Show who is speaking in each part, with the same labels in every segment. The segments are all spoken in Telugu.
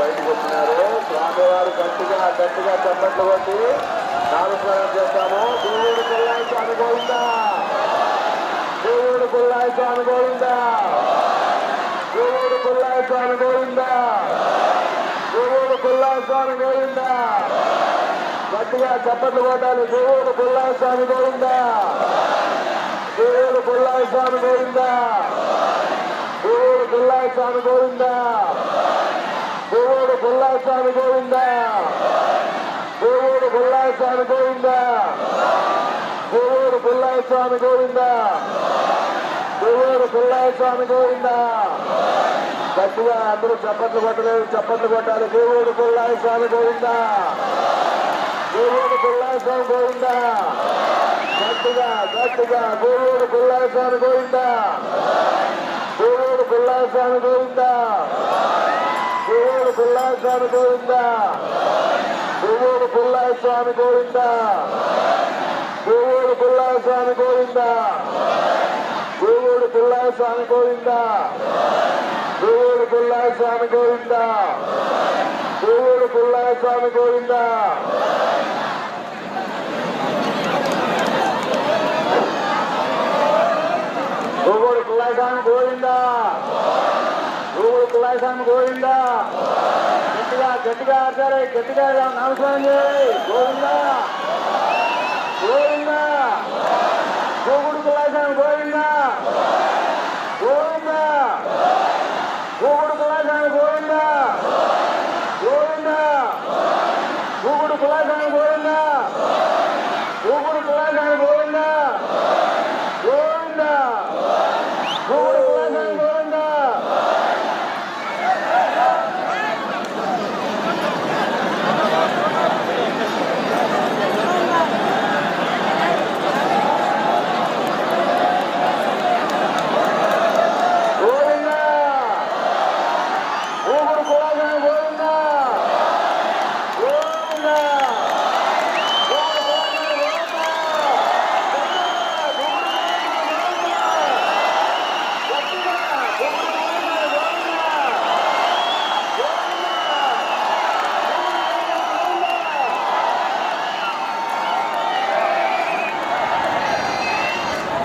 Speaker 1: బయటకు వచ్చినారు. స్వామివారు గట్టిగా గట్టిగా చప్పట్లు కొట్టి నామస్మరణ చేస్తాము. దేవుడు పుల్లాయి స్వామి గోవిందా, దేవుడు పుల్లాయి స్వామి గోవిందా, దేవుడు పుల్లాయి స్వామి గోవిందా, దేవుడు పుల్లాయి స్వామి గోవిందా. గట్టిగా చప్పట్లు కొట్టాలి. దేవుడు పుల్లాయి స్వామి గోవిందా, దేవుడు పుల్లాయి స్వామి గోవిందా, దేవుడు పుల్లాయి స్వామి గోవిందా, దేవుడు పుల్లాయి స్వామి గోవిందా, దేవుడు పుల్లాయి స్వామి గోవిందా, దేవుడు పుల్లాయి స్వామి గోవిందా, దేవుడు పుల్లాయి స్వామి గోవిందా. గట్టిగా అందరూ చప్పట్లు కొట్టలేదు, చప్పట్లు కొట్టాలి. దేవుడు పుల్లాయి స్వామి గోవిందా, దేవుడు పుల్లాయి స్వామి గోవిందా. గట్టిగా గట్టిగా దేవుడు పుల్లాయి స్వామి గోవిందా, దేవుడు పుల్లాయి స్వామి గోవిందా, దేవుడు పుల్లాయి స్వామి గోవిందా, దేవుడు పుల్లాయి స్వామి గోవిందా, దేవుడు పుల్లాయి స్వామి గోవిందా, దేవుడు పుల్లాయి స్వామి గోవిందా, దేవుడు పుల్లాయి స్వామి గోవిందా, దేవుడు పుల్లాయి స్వామి గోవిందా. దేవుడు పుల్లాయి స్వామి గోవిందా, దేవుడు పుల్లాయి స్వామి గోవిందా. గట్టిగా గట్టిగా ఆడతారు, గట్టిగా నమస్కారం చేయి. గోవిందా గోవిందా, దేవుడు పుల్లాయి స్వామి గోవిందా, గోవిందా, దేవుడు పుల్లాయి స్వామి గోవిందా, గోవిందా, దేవుడు పుల్లాయి స్వామి గోవిందా, దేవుడు పుల్లాయి స్వామి గోవిందా, గోవిందా, దేవుడు పుల్లాయి స్వామి గోవిందా.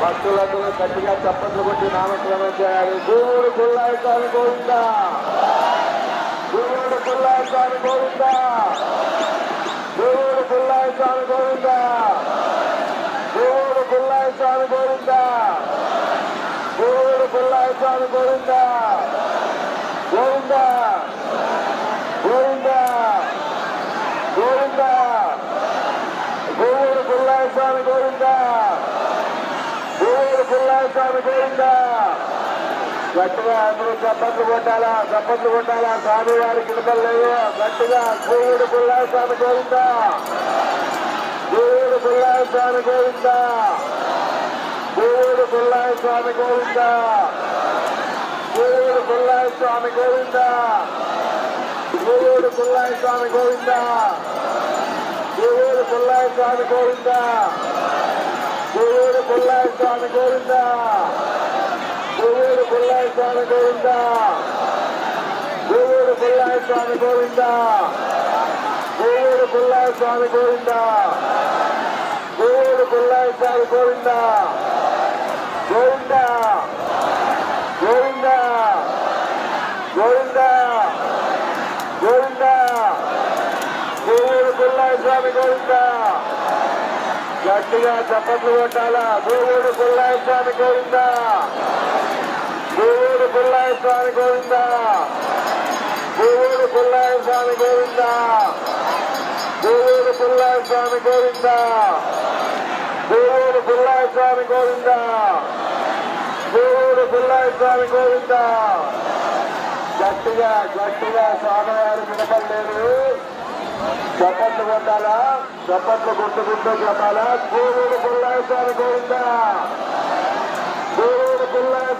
Speaker 1: భక్తులకు గట్టిగా చప్పట్లు కొట్టి నామస్మరణ చేయాలి. దేవుడు పుల్లాయి స్వామి గోవిందా, దేవుడు పుల్లాయి స్వామి గోవిందా, దేవుడు పుల్లాయి స్వామి గోవిందా, దేవుడు పుల్లాయి స్వామి గోవిందా, దేవుడు పుల్లాయి స్వామి గోవిందా, గోవిందా గోవిందా గోవిందా, దేవుడు పుల్లాయి స్వామి గోవిందా, దేవుడు పుల్లాయి స్వామి గోవిందా. గట్టిగా అందరూ చప్పట్లు కొట్టాలా, చప్పట్లు కొట్టాలా. స్వామి వారి కిందలు లేవు. గట్టిగా దేవుడు పుల్లాయి స్వామి గోవిందా, దేవుడు పుల్లాయి స్వామి గోవిందా, దేవుడు పుల్లాయి స్వామి గోవిందా, దేవుడు పుల్లాయి స్వామి గోవిందా, దేవుడు పుల్లాయి స్వామి గోవిందా, దేవుడు పుల్లాయి స్వామి గోవిందా, దేవుడు పుల్లాయి స్వామి గోవిందా, దేవుడు పుల్లాయి స్వామి గోవిందా, దేవుడు పుల్లాయి స్వామి గోవిందా, దేవుడు పుల్లాయి స్వామి గోవిందా, దేవుడు పుల్లాయి స్వామి గోవిందా, గోవిందా గోవిందా గోవిందా గోవిందా, దేవుడు పుల్లాయి స్వామి గోవిందా. గట్టిగా చప్పట్లు కొట్టాలా. దేవుడు పుల్లాయి స్వామి గోవిందా, దేవుడు పుల్లాయి స్వామి గోవిందా, దేవుడు పుల్లాయి స్వామి గోవిందా, దేవుడు పుల్లాయి స్వామి గోవిందా, దేవుడు పుల్లాయి స్వామి గోవిందా, దేవుడు పుల్లాయి స్వామి గోవిందా. గట్టిగా గట్టిగా స్వామివారు వినపడలేదు. చప్పట్లు కొట్టాలా, చప్పట్లు కొట్టుకుంటూ చెప్పాలా. దేవుడు పుల్లాయి స్వామి గోవిందా, దేవుడు పుల్లాయి